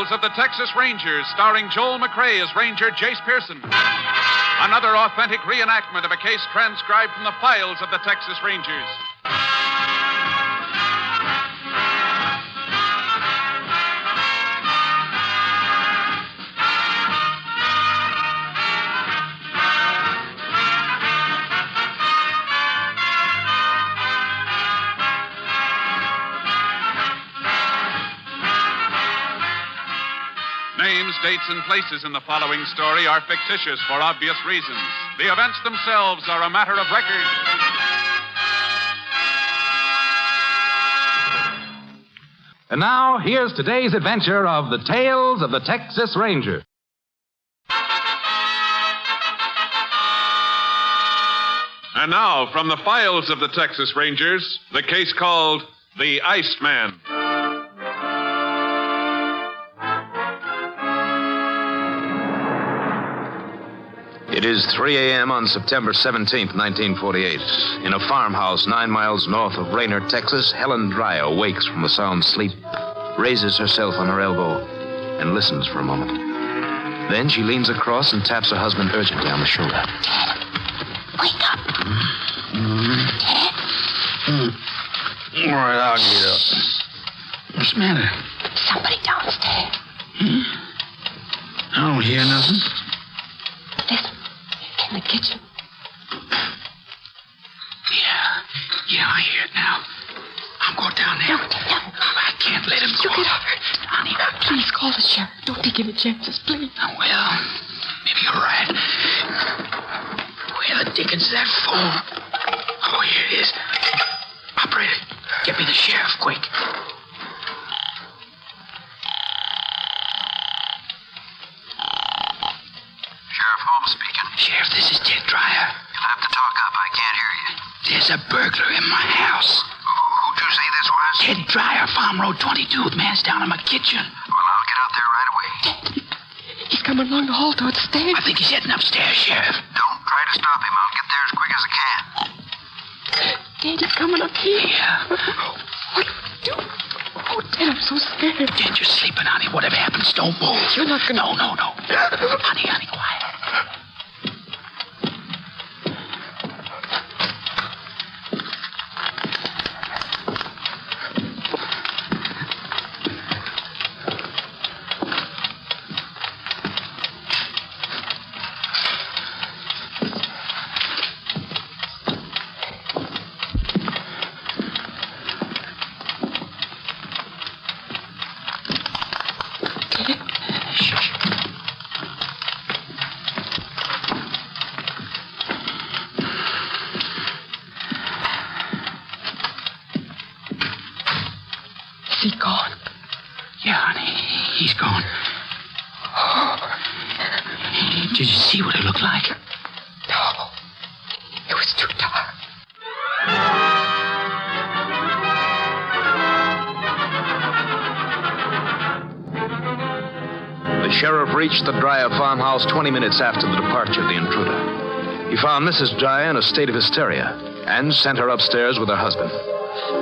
Files of the Texas Rangers, starring Joel McRae as Ranger Jace Pearson. Another authentic reenactment of a case transcribed from the files of the Texas Rangers. Names, dates, and places in the following story are fictitious for obvious reasons. The events themselves are a matter of record. And now, here's today's adventure of the Tales of the Texas Ranger. And now, from the files of the Texas Rangers, the case called The Iceman. It is 3 a.m. on September 17th, 1948. In a farmhouse 9 miles north of Raynor, Texas, Helen Dreyer wakes from a sound sleep, raises herself on her elbow, and listens for a moment. Then she leans across and taps her husband urgently on the shoulder. Wake up. All right, I'll get up. What's the matter? Somebody downstairs. I don't hear nothing. Listen, in the kitchen. Yeah, I hear it now. I'm going down there. No. I can't let him go. You get hurt. Honey, Please call the sheriff. Don't take any chances, please. Oh, well, maybe you're right. Where the dickens is that phone? Oh, here it is. Operator, get me the sheriff, quick. Sheriff Holmes speaking. Sheriff, this is Ted Dreyer. You'll have to talk up. I can't hear you. There's a burglar in my house. Who'd you say this was? Ted Dreyer, Farm Road 22. The man's down in my kitchen. Well, I'll get out there right away. He's coming along the hall towards the stairs. I think he's heading upstairs, Sheriff. Don't try to stop him. I'll get there as quick as I can. Dad, he's coming up here. Yeah. What do we do? Oh, Dad, I'm so scared. Ted, you're sleeping, honey. Whatever happens, don't move. You're not gonna... No. Honey, quiet. Is he gone? Yeah, honey, he's gone. Did you see what it looked like? No. It was too dark. The sheriff reached the Dreyer farmhouse 20 minutes after the departure of the intruder. He found Mrs. Dreyer in a state of hysteria and sent her upstairs with her husband.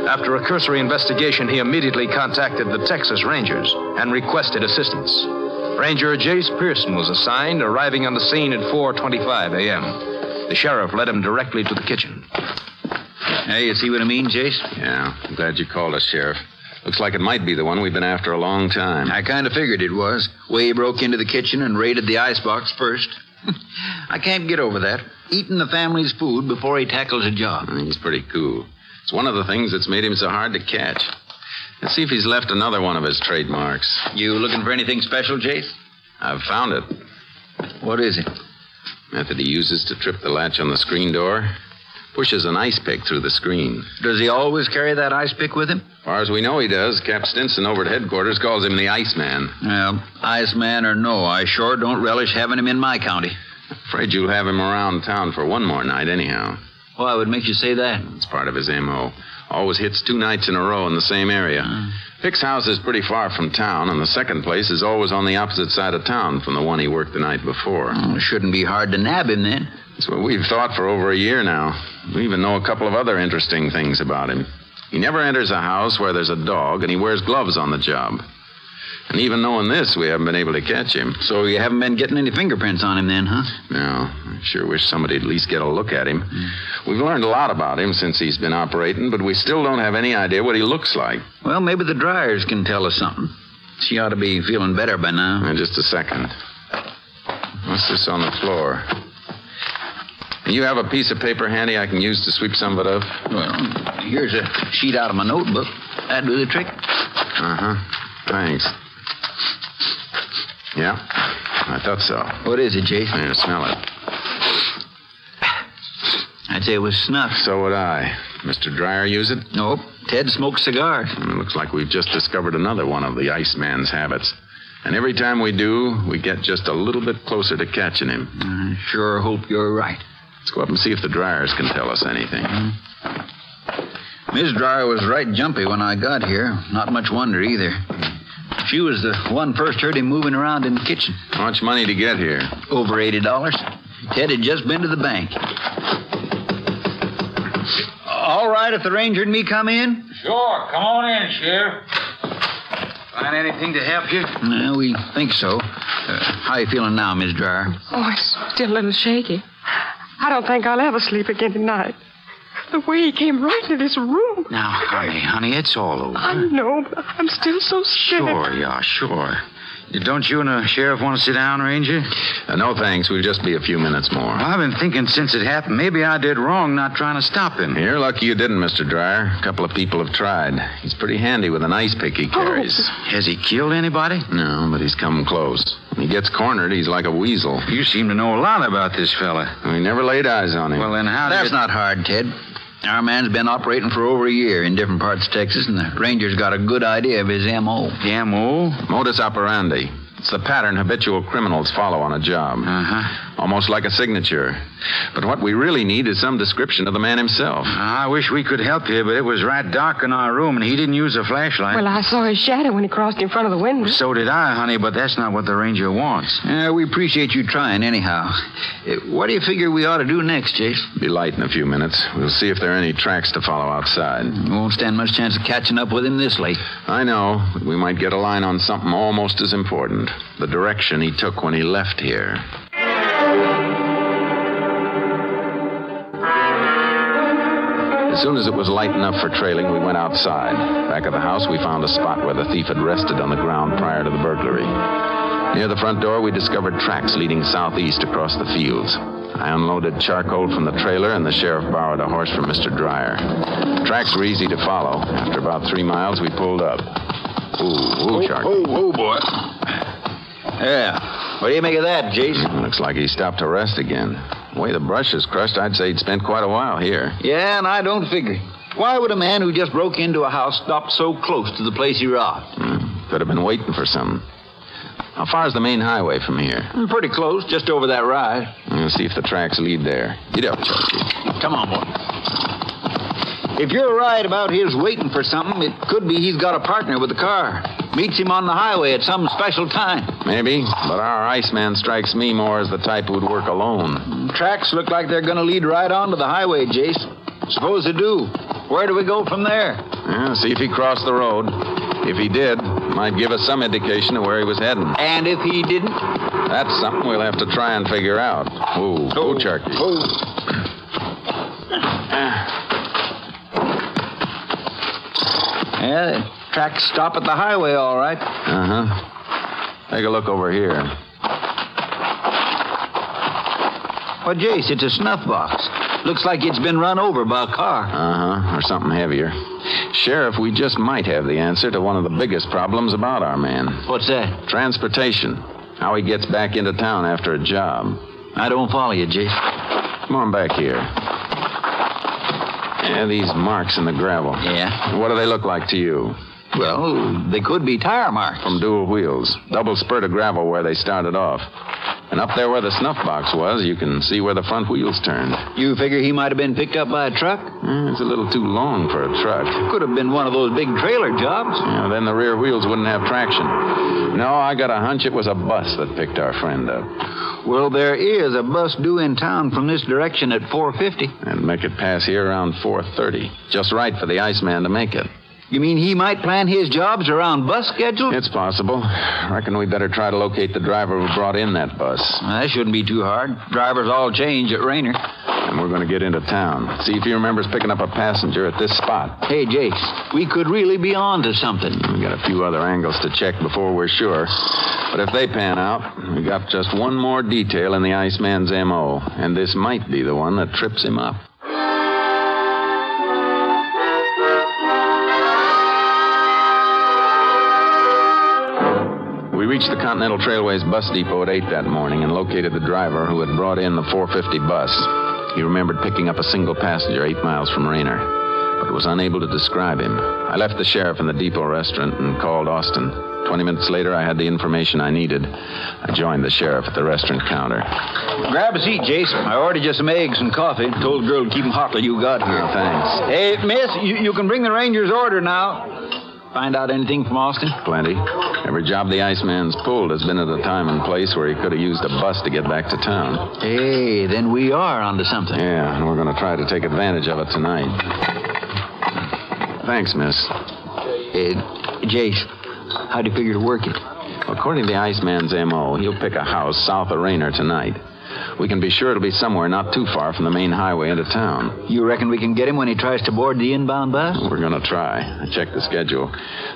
After a cursory investigation, he immediately contacted the Texas Rangers and requested assistance. Ranger Jace Pearson was assigned, arriving on the scene at 4:25 a.m. The sheriff led him directly to the kitchen. Hey, you see what I mean, Jace? Yeah, I'm glad you called us, Sheriff. Looks like it might be the one we've been after a long time. I kind of figured it was. Way he broke into the kitchen and raided the icebox first. I can't get over that. Eating the family's food before he tackles a job. He's pretty cool. It's one of the things that's made him so hard to catch. Let's see if he's left another one of his trademarks. You looking for anything special, Jace? I've found it. What is it? Method he uses to trip the latch on the screen door. Pushes an ice pick through the screen. Does he always carry that ice pick with him? As far as we know, he does. Cap Stinson over at headquarters calls him the Iceman. Well, Iceman or no, I sure don't relish having him in my county. Afraid you'll have him around town for one more night anyhow. Why would make you say that? It's part of his M.O. Always hits 2 nights in a row in the same area. Pick's house is pretty far from town, and the second place is always on the opposite side of town from the one he worked the night before. It shouldn't be hard to nab him, then. That's what we've thought for over a year now. We even know a couple of other interesting things about him. He never enters a house where there's a dog, and he wears gloves on the job. And even knowing this, we haven't been able to catch him. So you haven't been getting any fingerprints on him then, huh? No, I sure wish somebody'd at least get a look at him. We've learned a lot about him since he's been operating, but we still don't have any idea what he looks like. Well, maybe the dryers can tell us something. She ought to be feeling better by now. Just a second. What's this on the floor? You have a piece of paper handy I can use to sweep some of it up? Well, here's a sheet out of my notebook. That'd do the trick. Uh-huh. Thanks. Yeah, I thought so. What is it, Jason? Here, smell it. I'd say it was snuff. So would I. Mr. Dryer use it? Nope. Ted smokes cigars. It looks like we've just discovered another one of the Iceman's habits. And every time we do, we get just a little bit closer to catching him. I sure hope you're right. Let's go up and see if the Dryers can tell us anything. Miss Dryer was right jumpy when I got here. Not much wonder either. She was the one first heard him moving around in the kitchen. How much money to get here? Over $80. Ted had just been to the bank. All right, if the ranger and me come in? Sure, come on in, Sheriff. Find anything to help you? Well, we think so. How you feeling now, Miss Dryer? Oh, I'm still a little shaky. I don't think I'll ever sleep again tonight. The way he came right into this room. Now, honey, it's all over. I know, but I'm still so scared. Sure. Don't you and the sheriff want to sit down, Ranger? No, thanks. We'll just be a few minutes more. Well, I've been thinking since it happened, maybe I did wrong not trying to stop him. You're lucky you didn't, Mr. Dryer. A couple of people have tried. He's pretty handy with an ice pick he carries. Has he killed anybody? No, but he's come close. When he gets cornered, he's like a weasel. You seem to know a lot about this fella. We never laid eyes on him. Well, then how That's not hard, Ted. Our man's been operating for over a year in different parts of Texas, and the ranger's got a good idea of his M.O. The M.O.? Modus operandi. It's the pattern habitual criminals follow on a job. Uh-huh. Almost like a signature. But what we really need is some description of the man himself. I wish we could help you, but it was right dark in our room, and he didn't use a flashlight. Well, I saw his shadow when he crossed in front of the window. So did I, honey, but that's not what the ranger wants. We appreciate you trying anyhow. What do you figure we ought to do next, Chase? Be light in a few minutes. We'll see if there are any tracks to follow outside. We won't stand much chance of catching up with him this late. I know, but we might get a line on something almost as important. The direction he took when he left here. As soon as it was light enough for trailing, we went outside. Back of the house, we found a spot where the thief had rested on the ground prior to the burglary. Near the front door, we discovered tracks leading southeast across the fields. I unloaded charcoal from the trailer, and the sheriff borrowed a horse from Mr. Dryer. Tracks were easy to follow. After about 3 miles, we pulled up. Ooh, charcoal. Oh, boy. Yeah. What do you make of that, Jason? Looks like he stopped to rest again. The way the brush is crushed, I'd say he'd spent quite a while here. Yeah, and I don't figure. Why would a man who just broke into a house stop so close to the place he robbed? Could have been waiting for something. How far is the main highway from here? Pretty close, just over that rise. We'll see if the tracks lead there. Get up, Chunky. Come on, boy. If you're right about his waiting for something, it could be he's got a partner with the car. Meets him on the highway at some special time. Maybe, but our Iceman strikes me more as the type who'd work alone. Tracks look like they're going to lead right onto the highway, Jace. Suppose they do. Where do we go from there? See if he crossed the road. If he did, might give us some indication of where he was heading. And if he didn't? That's something we'll have to try and figure out. Oh, Charky. Yeah, the tracks stop at the highway, all right. Uh-huh. Take a look over here. Well, Jace, it's a snuff box. Looks like it's been run over by a car. Uh-huh, or something heavier. Sheriff, we just might have the answer to one of the biggest problems about our man. What's that? Transportation. How he gets back into town after a job. I don't follow you, Jace. Come on back here. Yeah, these marks in the gravel. Yeah? What do they look like to you? Well, they could be tire marks. From dual wheels. Double spurt of gravel where they started off. And up there where the snuff box was, you can see where the front wheels turned. You figure he might have been picked up by a truck? It's a little too long for a truck. Could have been one of those big trailer jobs. Yeah, then the rear wheels wouldn't have traction. No, I got a hunch it was a bus that picked our friend up. Well, there is a bus due in town from this direction at 4:50. And make it pass here around 4:30. Just right for the Iceman to make it. You mean he might plan his jobs around bus schedules? It's possible. Reckon we better try to locate the driver who brought in that bus. That shouldn't be too hard. Drivers all change at Rayner. And we're going to get into town. See if he remembers picking up a passenger at this spot. Hey, Jace, we could really be on to something. We got a few other angles to check before we're sure. But if they pan out, we got just one more detail in the Iceman's M.O., and this might be the one that trips him up. We reached the Continental Trailways bus depot at 8 that morning and located the driver who had brought in the 450 bus. He remembered picking up a single passenger 8 miles from Rayner, but was unable to describe him. I left the sheriff in the depot restaurant and called Austin. 20 minutes later, I had the information I needed. I joined the sheriff at the restaurant counter. Grab a seat, Jace. I ordered you some eggs and coffee. Told the girl to keep them hot till you got here. Thanks. Hey, miss, you can bring the Ranger's order now. Find out anything from Austin? Plenty. Every job the Iceman's pulled has been at a time and place where he could have used a bus to get back to town. Hey, then we are onto something. Yeah, and we're going to try to take advantage of it tonight. Thanks, miss. Jace, how do you figure to work it? According to the Iceman's M.O., he'll pick a house south of Rayner tonight. We can be sure it'll be somewhere not too far from the main highway into town. You reckon we can get him when he tries to board the inbound bus? We're going to try. I checked the schedule.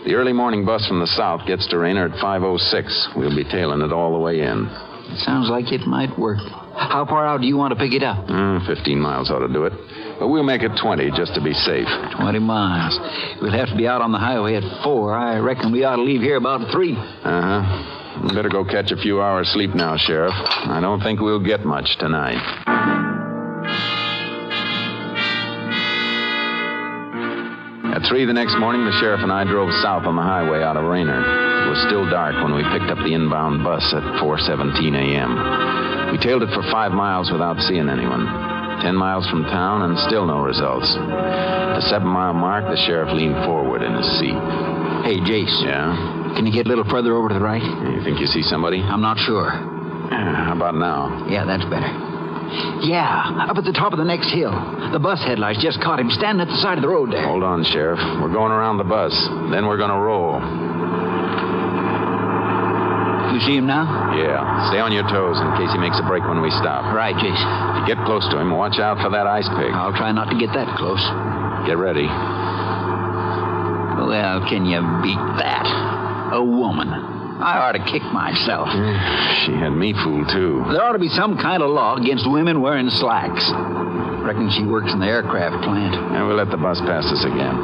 The early morning bus from the south gets to Rayner at 5:06. We'll be tailing it all the way in. It sounds like it might work. How far out do you want to pick it up? 15 miles ought to do it. But we'll make it 20 just to be safe. 20 miles. We'll have to be out on the highway at 4. I reckon we ought to leave here about 3. Uh-huh. We better go catch a few hours sleep now, Sheriff. I don't think we'll get much tonight. At 3 the next morning, the sheriff and I drove south on the highway out of Rayner. It was still dark when we picked up the inbound bus at 4:17 a.m. We tailed it for 5 miles without seeing anyone. 10 miles from town and still no results. At the 7-mile mark, the sheriff leaned forward in his seat. Hey, Jace. Yeah? Can you get a little further over to the right? You think you see somebody? I'm not sure. How about now? Yeah, that's better. Yeah, up at the top of the next hill. The bus headlights just caught him standing at the side of the road there. Hold on, Sheriff. We're going around the bus. Then we're going to roll. You see him now? Yeah. Stay on your toes in case he makes a break when we stop. Right, Jace. If you get close to him, watch out for that ice pick. I'll try not to get that close. Get ready. Well, can you beat that? A woman. I ought to kick myself. She had me fooled, too. There ought to be some kind of law against women wearing slacks. Reckon she works in the aircraft plant. And we'll let the bus pass us again.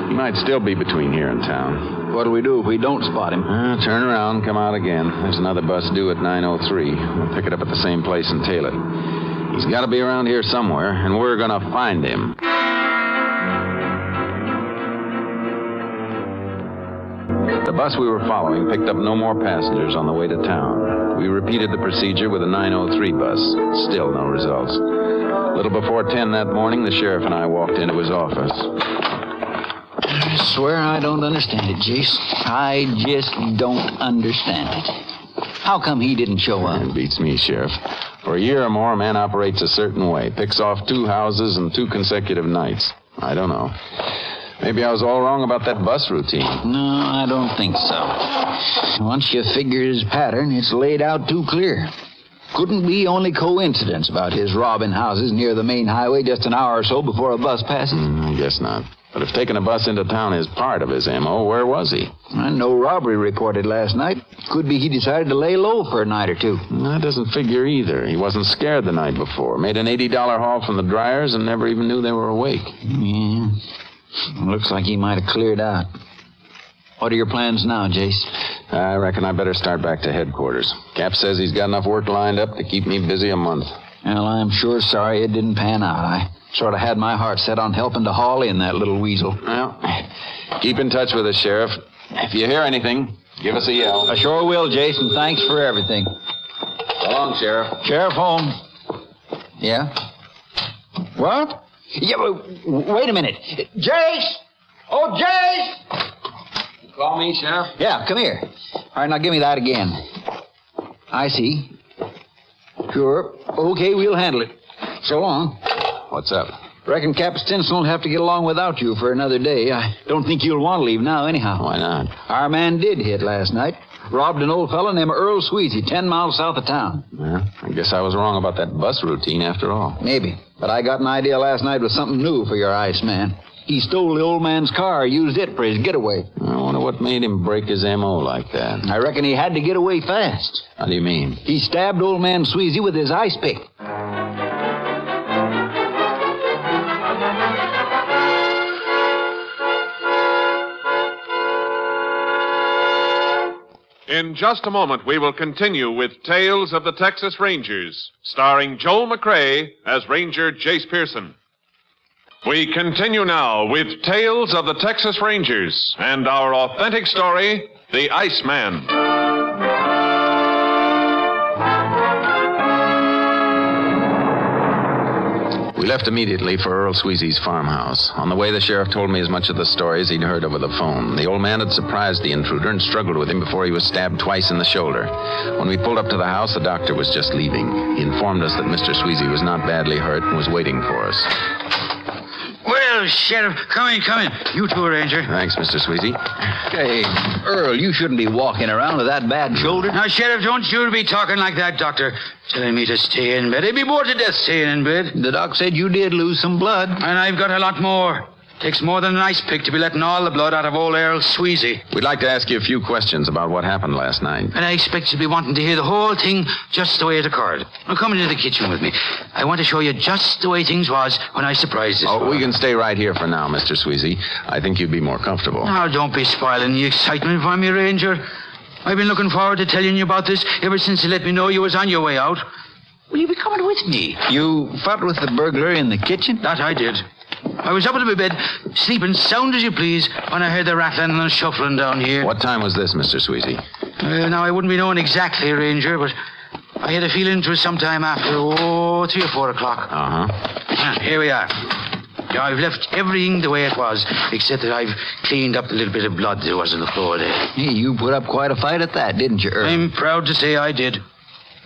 He might still be between here and town. What'll we do if we don't spot him? Turn around, come out again. There's another bus due at 9:03. We'll pick it up at the same place and tail it. He's got to be around here somewhere, and we're going to find him. The bus we were following picked up no more passengers on the way to town. We repeated the procedure with a 9:03 bus. Still no results. A little before 10 that morning, the sheriff and I walked into his office. I swear I don't understand it, Jace. I just don't understand it. How come he didn't show up? It beats me, Sheriff. For a year or more, a man operates a certain way. Picks off 2 houses and 2 consecutive nights. I don't know. Maybe I was all wrong about that bus routine. No, I don't think so. Once you figure his pattern, it's laid out too clear. Couldn't be only coincidence about his robbing houses near the main highway just an hour or so before a bus passes. I guess not. But if taking a bus into town is part of his M.O., where was he? No robbery reported last night. Could be he decided to lay low for a night or 2. That doesn't figure either. He wasn't scared the night before. Made an $80 haul from the dryers and never even knew they were awake. Yeah. Looks like he might have cleared out. What are your plans now, Jace? I reckon I better start back to headquarters. Cap says he's got enough work lined up to keep me busy a month. Well, I'm sure sorry it didn't pan out. I sort of had my heart set on helping to haul in that little weasel. Well, keep in touch with us, Sheriff. If you hear anything, give us a yell. I sure will, Jason. Thanks for everything. So long, Sheriff. Sheriff home. Yeah? What? Yeah, wait a minute. Jace! Oh, Jace! Call me, Sheriff? Yeah, come here. All right, now give me that again. I see. Sure. Okay, we'll handle it. So long. What's up? Reckon Cap Stinson will have to get along without you for another day. I don't think you'll want to leave now, anyhow. Why not? Our man did hit last night. Robbed an old fellow named Earl Sweezy, 10 miles south of town. Well, I guess I was wrong about that bus routine after all. Maybe. But I got an idea last night with something new for your Iceman. He stole the old man's car, used it for his getaway. I wonder what made him break his M.O. like that. I reckon he had to get away fast. How do you mean? He stabbed old man Sweezy with his ice pick. In just a moment, we will continue with Tales of the Texas Rangers, starring Joel McCrea as Ranger Jace Pearson. We continue now with Tales of the Texas Rangers and our authentic story, The Iceman. We left immediately for Earl Sweezy's farmhouse. On the way, the sheriff told me as much of the story as he'd heard over the phone. The old man had surprised the intruder and struggled with him before he was stabbed twice in the shoulder. When we pulled up to the house, the doctor was just leaving. He informed us that Mr. Sweezy was not badly hurt and was waiting for us. Well, Sheriff, come in. You too, Ranger. Thanks, Mr. Sweezy. Hey, Earl, you shouldn't be walking around with that bad shoulder. Now, Sheriff, don't you be talking like that, Doctor. Telling me to stay in bed. I'd be bored to death staying in bed. The doc said you did lose some blood. And I've got a lot more. Takes more than an ice pick to be letting all the blood out of old Earl Sweezy. We'd like to ask you a few questions about what happened last night. And I expect you'll be wanting to hear the whole thing just the way it occurred. Now, come into the kitchen with me. I want to show you just the way things was when I surprised this Oh, fella. we can stay right here for now, Mr. Sweezy. I think you'd be more comfortable. Now, don't be spoiling the excitement for me, Ranger. I've been looking forward to telling you about this ever since you let me know you was on your way out. Will you be coming with me? You fought with the burglar in the kitchen? That I did. I was up in my bed, sleeping sound as you please, when I heard the rattling and shuffling down here. What time was this, Mr. Sweezy? Now, I wouldn't be knowing exactly, Ranger, but I had a feeling it was sometime after, 3 or 4 o'clock. Uh-huh. Here we are. Now, I've left everything the way it was, except that I've cleaned up the little bit of blood there was on the floor there. Hey, you put up quite a fight at that, didn't you, Earl? I'm proud to say I did.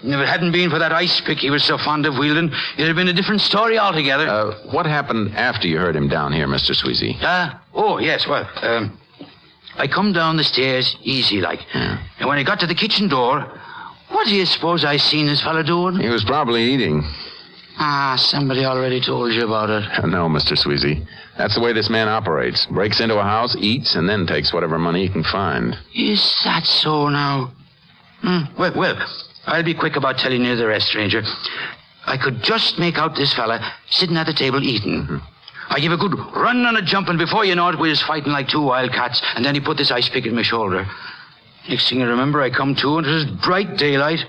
And if it hadn't been for that ice pick he was so fond of wielding, it'd have been a different story altogether. What happened after you heard him down here, Mr. Sweezy? Oh, yes, well, I come down the stairs easy like. Yeah. And when I got to the kitchen door, what do you suppose I seen this fella doing? He was probably eating. Somebody already told you about it. No, Mr. Sweezy. That's the way this man operates. Breaks into a house, eats, and then takes whatever money he can find. Is that so now? Well, I'll be quick about telling you the rest, Ranger. I could just make out this fella sitting at the table eating. Mm-hmm. I give a good run and a jump, and before you know it, we was fighting like two wild cats, and then he put this ice pick in my shoulder. Next thing I remember, I come to, and it was bright daylight.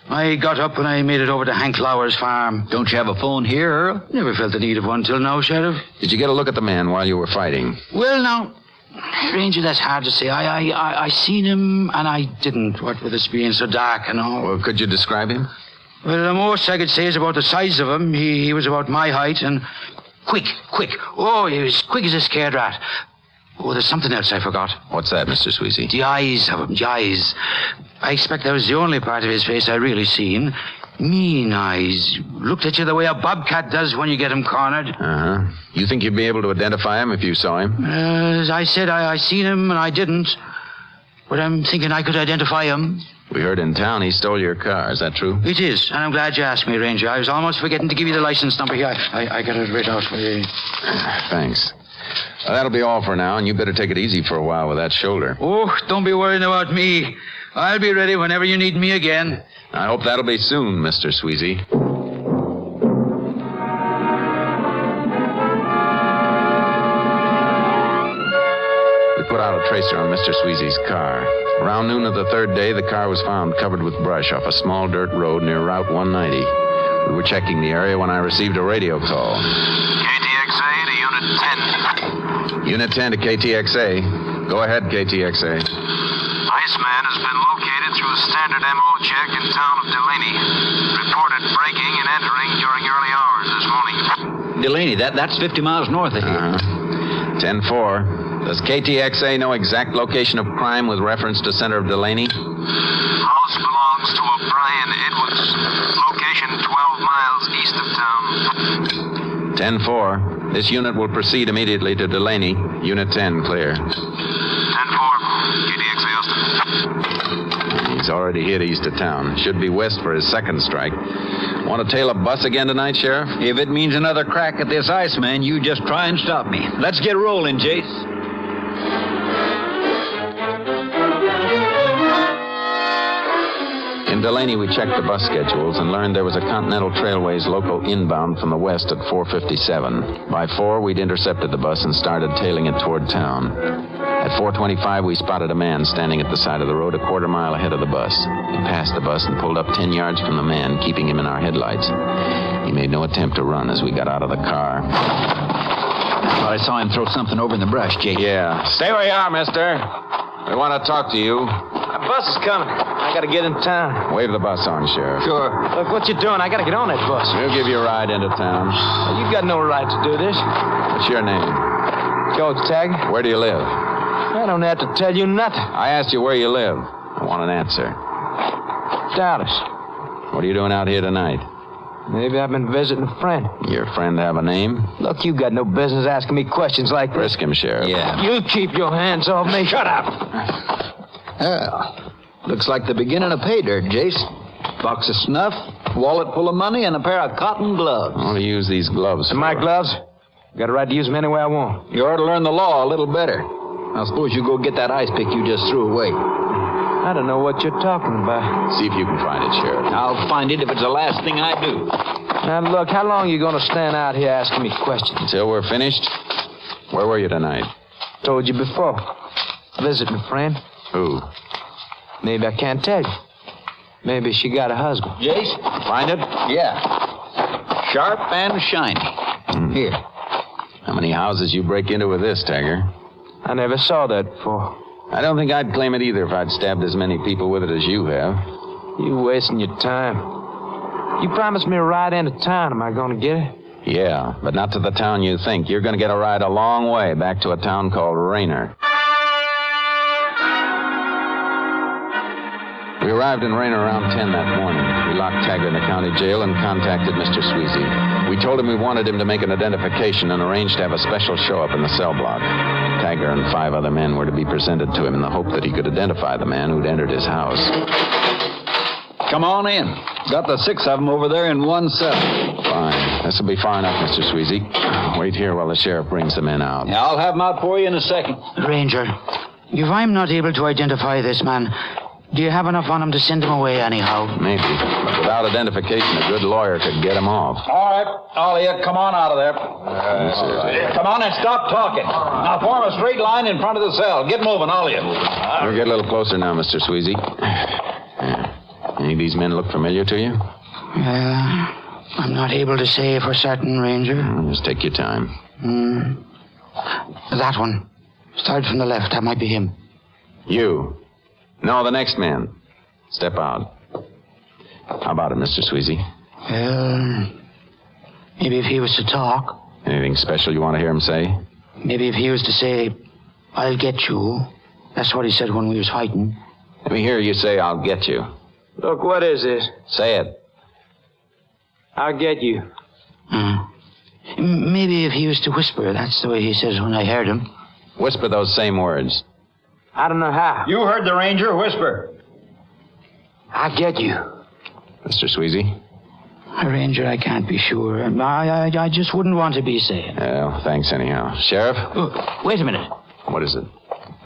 I got up and I made it over to Hank Lauer's farm. Don't you have a phone here, Earl? Never felt the need of one till now, Sheriff. Did you get a look at the man while you were fighting? Well, now, Ranger, that's hard to say. I seen him, and I didn't, what with us being so dark and all. Well, could you describe him? Well, the most I could say is about the size of him. He was about my height, and quick. Oh, he was quick as a scared rat. Oh, there's something else I forgot. What's that, Mr. Sweezy? The eyes of him, the eyes. I expect that was the only part of his face I really seen. Mean eyes. Looked at you the way a bobcat does when you get him cornered. Uh-huh. You think you'd be able to identify him if you saw him? As I said, I seen him and I didn't. But I'm thinking I could identify him. We heard in town he stole your car. Is that true? It is, and I'm glad you asked me, Ranger. I was almost forgetting to give you the license number here. I got it right out for you. Thanks. That'll be all for now, and you better take it easy for a while with that shoulder. Oh, don't be worrying about me. I'll be ready whenever you need me again. I hope that'll be soon, Mr. Sweezy. We put out a tracer on Mr. Sweezy's car. Around noon of the third day, the car was found covered with brush off a small dirt road near Route 190. We were checking the area when I received a radio call. KTXA to Unit 10. Unit 10 to KTXA. Go ahead, KTXA. Iceman has been located through a standard MO check in town of Delaney. Reported breaking and entering during early hours this morning. Delaney, that's 50 miles north of here. 10-4. Does KTXA know exact location of crime with reference to center of Delaney? House belongs to a Brian Edwards. Location 12 miles east of town. 10-4. This unit will proceed immediately to Delaney. Unit 10, clear. 10-4. KDXA Austin. He's already hit east of town. Should be west for his second strike. Want to tail a bus again tonight, Sheriff? If it means another crack at this Iceman, you just try and stop me. Let's get rolling, Jace. In Delaney, we checked the bus schedules and learned there was a Continental Trailways local inbound from the west at 4:57. By 4, we'd intercepted the bus and started tailing it toward town. At 4:25, we spotted a man standing at the side of the road a quarter mile ahead of the bus. He passed the bus and pulled up 10 yards from the man, keeping him in our headlights. He made no attempt to run as we got out of the car. I thought I saw him throw something over in the brush, Jace. Yeah. Stay where you are, mister. We want to talk to you. The bus is coming. I gotta get in town. Wave the bus on, Sheriff. Sure. Look, what you doing? I gotta get on that bus. We'll give you a ride into town. You got no right to do this. What's your name? George Taggart. Where do you live? I don't have to tell you nothing. I asked you where you live. I want an answer. Dallas. What are you doing out here tonight? Maybe I've been visiting a friend. Your friend have a name? Look, you got no business asking me questions like this. Frisk him, Sheriff. Yeah. You keep your hands off me. Shut up. Well, looks like the beginning of pay dirt, Jace. Box of snuff, wallet full of money, and a pair of cotton gloves. I want to use these gloves. And my gloves? Got a right to use them any way I want. You ought to learn the law a little better. Now, suppose you go get that ice pick you just threw away. I don't know what you're talking about. See if you can find it, Sheriff. I'll find it if it's the last thing I do. Now, look, how long are you going to stand out here asking me questions? Until we're finished. Where were you tonight? Told you before. Visiting a friend. Who? Maybe I can't tell you. Maybe she got a husband. Jace? Find it? Yeah. Sharp and shiny. Here. How many houses you break into with this, Tagger? I never saw that before. I don't think I'd claim it either if I'd stabbed as many people with it as you have. You wasting your time. You promised me a ride into town. Am I going to get it? Yeah, but not to the town you think. You're going to get a ride a long way back to a town called Rayner. We arrived in Rayner around 10 that morning. We locked Taggart in the county jail and contacted Mr. Sweezy. We told him we wanted him to make an identification and arranged to have a special show-up in the cell block. Taggart and 5 other men were to be presented to him in the hope that he could identify the man who'd entered his house. Come on in. Got the 6 of them over there in one cell. Fine. This will be far enough, Mr. Sweezy. Wait here while the sheriff brings the men out. Yeah, I'll have them out for you in a second. Ranger, if I'm not able to identify this man, do you have enough on him to send him away anyhow? Maybe. But without identification, a good lawyer could get him off. All right, all of you, come on out of there. Come on and stop talking. Now form a straight line in front of the cell. Get moving, all of you. We'll get a little closer now, Mr. Sweezy. Any of these men look familiar to you? I'm not able to say for certain, Ranger. Just take your time. That one. Start from the left. That might be him. You. No, the next man. Step out. How about it, Mr. Sweezy? Well, maybe if he was to talk. Anything special you want to hear him say? Maybe if he was to say, I'll get you. That's what he said when we was fighting. Let me hear you say, I'll get you. Look, what is this? Say it. I'll get you. Maybe if he was to whisper. That's the way he says when I heard him. Whisper those same words. I don't know how. You heard the ranger whisper. I'll get you. Mr. Sweezy? Ranger, I can't be sure. I just wouldn't want to be saying. Well, thanks anyhow. Sheriff? Oh, wait a minute. What is it?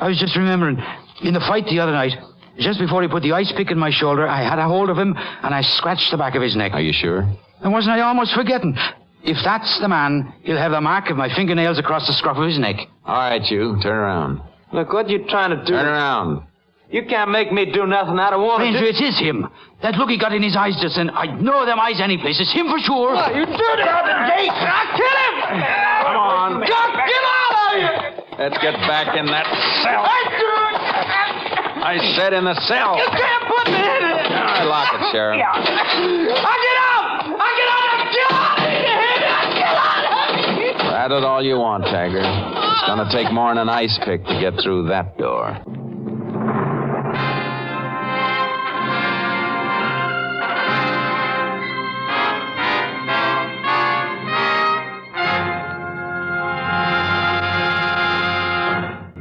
I was just remembering. In the fight the other night, just before he put the ice pick in my shoulder, I had a hold of him and I scratched the back of his neck. Are you sure? And wasn't I almost forgetting? If that's the man, he'll have the mark of my fingernails across the scruff of his neck. All right, you. Turn around. Look, what you trying to do? Turn around. You can't make me do nothing I don't want to do. Ranger, it is him. That look he got in his eyes just then, I'd know them eyes any place. It's him for sure. Oh, you did it! I'll kill him! Come on. Get out of here! Let's get back in that cell. I said in the cell. You can't put me in it! All right, lock it, Sheriff. I'll get out! Rat it all you want, Taggart. It's going to take more than an ice pick to get through that door.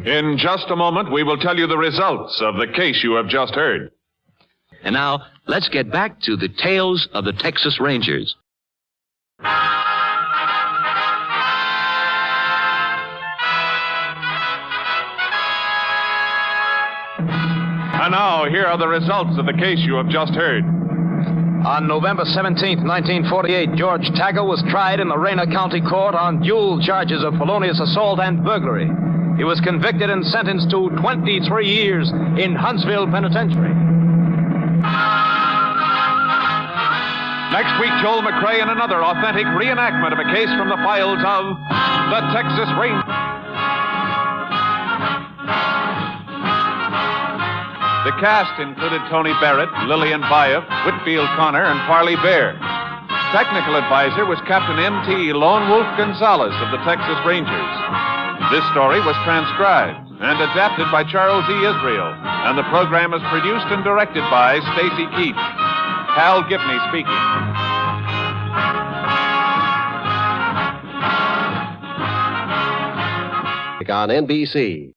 In just a moment, we will tell you the results of the case you have just heard. And now, let's get back to the tales of the Texas Rangers. And now, here are the results of the case you have just heard. On November 17th, 1948, George Taggart was tried in the Rayner County Court on dual charges of felonious assault and burglary. He was convicted and sentenced to 23 years in Huntsville Penitentiary. Next week, Joel McCrea in another authentic reenactment of a case from the files of the Texas Rangers. The cast included Tony Barrett, Lillian Bayef, Whitfield Connor, and Parley Bear. Technical advisor was Captain M.T. Lone Wolf Gonzalez of the Texas Rangers. This story was transcribed and adapted by Charles E. Israel, and the program is produced and directed by Stacy Keith. Hal Gibney speaking. On NBC.